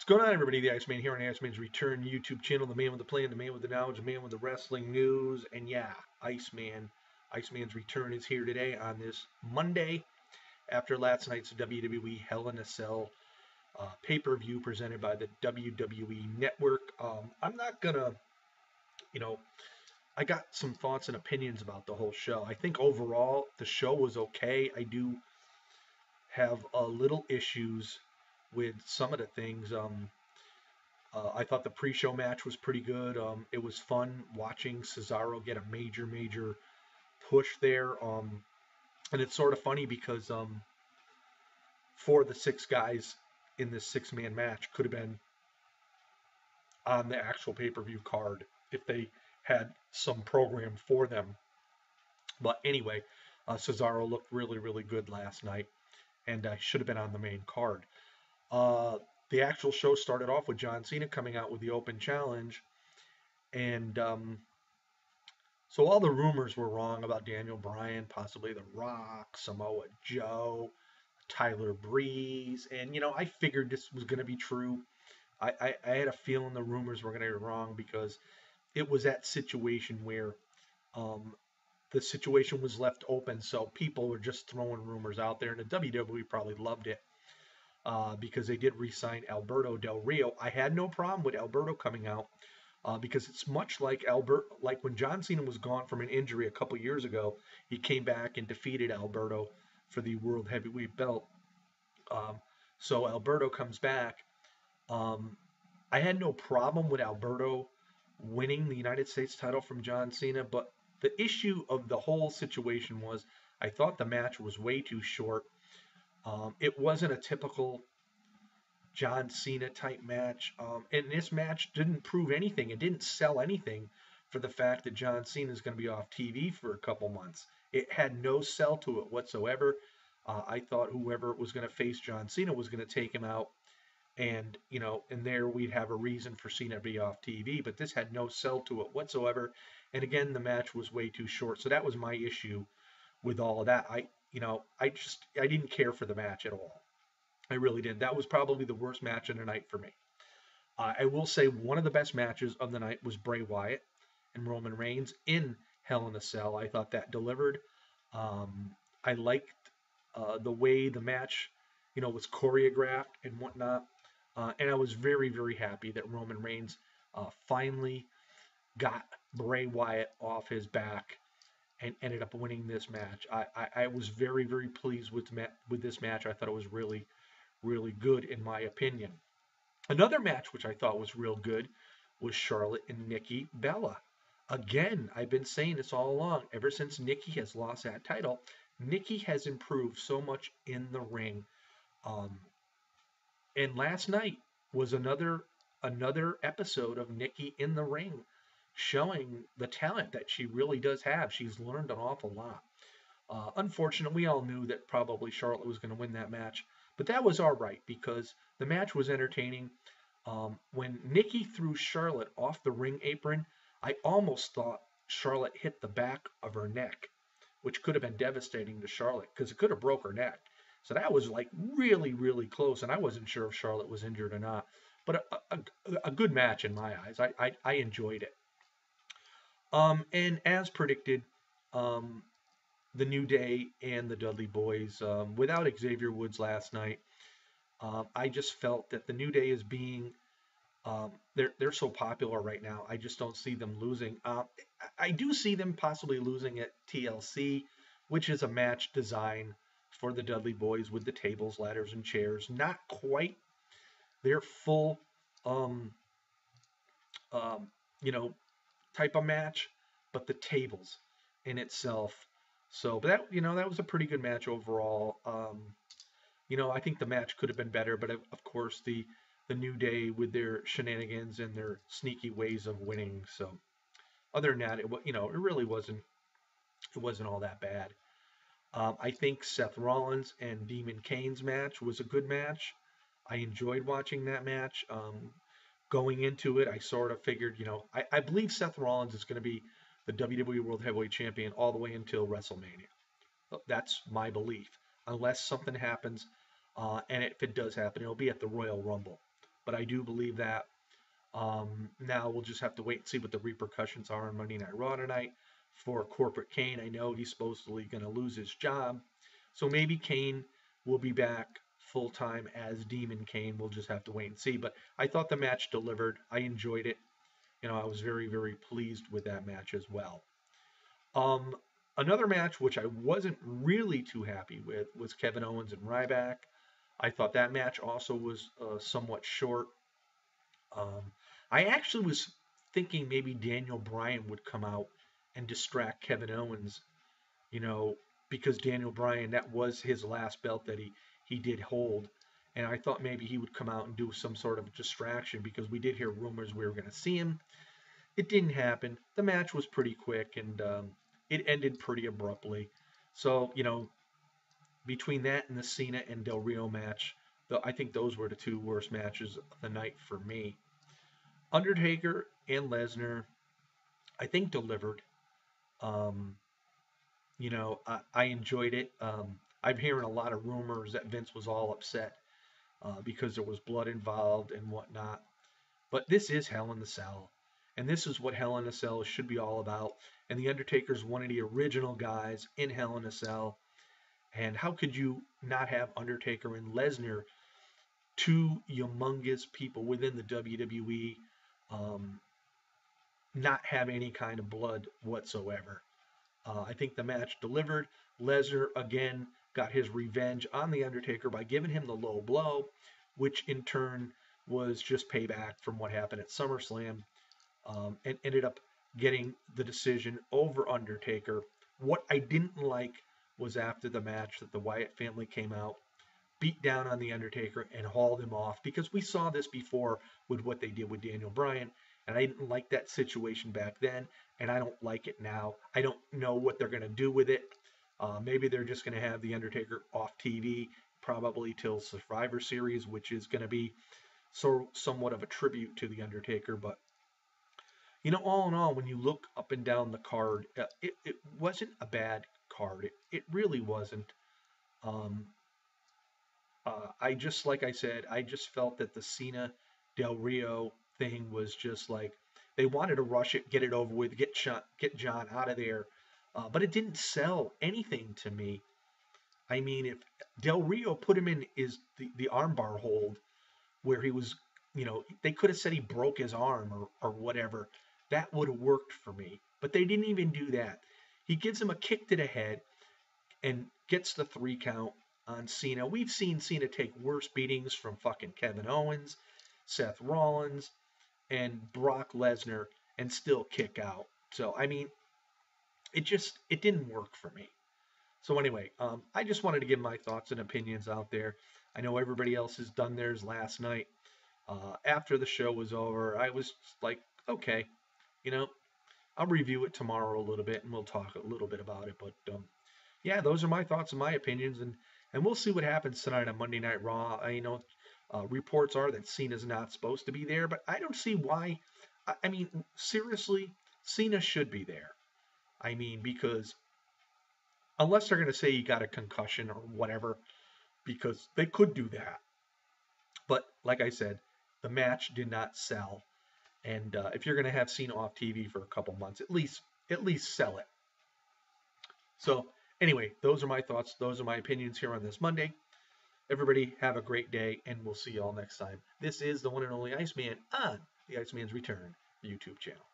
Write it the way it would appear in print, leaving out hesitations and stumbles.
What's going on, everybody? The Iceman here on Iceman's Return YouTube channel. The man with the plan, the man with the knowledge, the man with the wrestling news. And yeah, Iceman's Return is here today on this Monday after last night's WWE Hell in a Cell pay-per-view presented by the WWE Network. I'm not gonna, you know, I got some thoughts and opinions about the whole show. I think overall the show was okay. I do have a little issues with some of the things. I thought the pre-show match was pretty good. It was fun watching Cesaro get a major push there. And it's sort of funny because four of the six guys in this six-man match could have been on the actual pay-per-view card if they had some program for them. But anyway, Cesaro looked really good last night and should have been on the main card. The actual show started off with John Cena coming out with the open challenge. And so all the rumors were wrong about Daniel Bryan, possibly The Rock, Samoa Joe, Tyler Breeze. And, I figured this was going to be true. I had a feeling the rumors were going to be wrong because it was that situation where the situation was left open. So people were just throwing rumors out there. And the WWE probably loved it. Because they did re-sign Alberto Del Rio. I had no problem with Alberto coming out because it's much like like when John Cena was gone from an injury a couple years ago, he came back and defeated Alberto for the World Heavyweight belt. So Alberto comes back. I had no problem with Alberto winning the United States title from John Cena, but the issue of the whole situation was I thought the match was way too short. It wasn't a typical John Cena type match. And this match didn't prove anything. It didn't sell anything for the fact that John Cena is going to be off TV for a couple months. It had no sell to it whatsoever. I thought whoever was going to face John Cena was going to take him out. And, and there we'd have a reason for Cena to be off TV. But this had no sell to it whatsoever. And again, the match was way too short. So that was my issue with all of that. I didn't care for the match at all. I really didn't. That was probably the worst match of the night for me. I will say one of the best matches of the night was Bray Wyatt and Roman Reigns in Hell in a Cell. I thought that delivered. I liked the way the match, was choreographed and whatnot. And I was very happy that Roman Reigns finally got Bray Wyatt off his back and ended up winning this match. I was very pleased with this match. I thought it was really good in my opinion. Another match which I thought was real good was Charlotte and Nikki Bella. Again, I've been saying this all along. Ever since Nikki has lost that title, Nikki has improved so much in the ring. And last night was another episode of Nikki in the ring, showing the talent that she really does have. She's learned an awful lot. Unfortunately, we all knew that probably Charlotte was going to win that match, but that was all right because the match was entertaining. When Nikki threw Charlotte off the ring apron, I almost thought Charlotte hit the back of her neck, which could have been devastating to Charlotte because it could have broke her neck. So that was like really close, and I wasn't sure if Charlotte was injured or not. But a good match in my eyes. I enjoyed it. And as predicted, the New Day and the Dudley Boys, without Xavier Woods last night, I just felt that the New Day is being, they're so popular right now. I just don't see them losing. I do see them possibly losing at TLC, which is a match design for the Dudley Boys with the tables, ladders, and chairs. Not quite their full, type of match, but the tables in itself. So, but that was a pretty good match overall. I think the match could have been better, but of course the New Day with their shenanigans and their sneaky ways of winning. So, other than that, it really wasn't all that bad. I think Seth Rollins and Demon Kane's match was a good match. I enjoyed watching that match. Going into it, I sort of figured, I believe Seth Rollins is going to be the WWE World Heavyweight Champion all the way until WrestleMania. That's my belief. Unless something happens, and if it does happen, it'll be at the Royal Rumble. but I do believe that. Now we'll just have to wait and see what the repercussions are on Monday Night Raw tonight for Corporate Kane. I know he's supposedly going to lose his job, so maybe Kane will be back full time as Demon Kane. We'll just have to wait and see. But I thought the match delivered. I enjoyed it. I was very, very pleased with that match as well. Um, Another match which I wasn't really too happy with was Kevin Owens and Ryback. I thought that match also was somewhat short. Um, I actually was thinking maybe Daniel Bryan would come out and distract Kevin Owens, you know, because Daniel Bryan, that was his last belt that he did hold. And I thought maybe he would come out and do some sort of distraction because we did hear rumors we were going to see him. It didn't happen. The match was pretty quick and it ended pretty abruptly. So, between that and the Cena and Del Rio match, I think those were the two worst matches of the night for me. Undertaker and Lesnar, I think delivered. Um, I enjoyed it. I'm hearing a lot of rumors that Vince was all upset because there was blood involved and whatnot. But this is Hell in the Cell. And this is what Hell in a Cell should be all about. And The Undertaker's one of the original guys in Hell in a Cell. And how could you not have Undertaker and Lesnar, two humongous people within the WWE, um, not have any kind of blood whatsoever? I think the match delivered. Lesnar, again, got his revenge on The Undertaker by giving him the low blow, which in turn was just payback from what happened at SummerSlam, and ended up getting the decision over Undertaker. What I didn't like was after the match that the Wyatt family came out, beat down on The Undertaker, and hauled him off because we saw this before with what they did with Daniel Bryan. And I didn't like that situation back then, and I don't like it now. I don't know what they're going to do with it. Maybe they're just going to have The Undertaker off TV, probably till Survivor Series, which is going to be somewhat of a tribute to The Undertaker. But, all in all, when you look up and down the card, it wasn't a bad card. It really wasn't. Um, I just, like I said, I just felt that the Cena Del Rio thing was just like they wanted to rush it, get it over with, get John out of there, but it didn't sell anything to me. I mean, if Del Rio put him in the armbar hold where he was, they could have said he broke his arm or whatever. That would have worked for me, but they didn't even do that. He gives him a kick to the head and gets the 3 count on Cena. We've seen Cena take worse beatings from fucking Kevin Owens, Seth Rollins, and Brock Lesnar and still kick out. So, I mean, it didn't work for me. So anyway, I just wanted to give my thoughts and opinions out there. I know everybody else has done theirs last night. After the show was over, I was like, okay, you know, I'll review it tomorrow a little bit and we'll talk a little bit about it. But yeah, those are my thoughts and my opinions, and we'll see what happens tonight on Monday Night Raw. Reports are that Cena's not supposed to be there, but I don't see why. I mean, seriously, Cena should be there. I mean, because unless they're going to say he got a concussion or whatever, because they could do that. But like I said, the match did not sell, and if you're going to have Cena off TV for a couple months, at least sell it. So anyway, those are my thoughts. Those are my opinions here on this Monday. Everybody have a great day, and we'll see you all next time. This is the one and only Iceman on the Iceman's Return YouTube channel.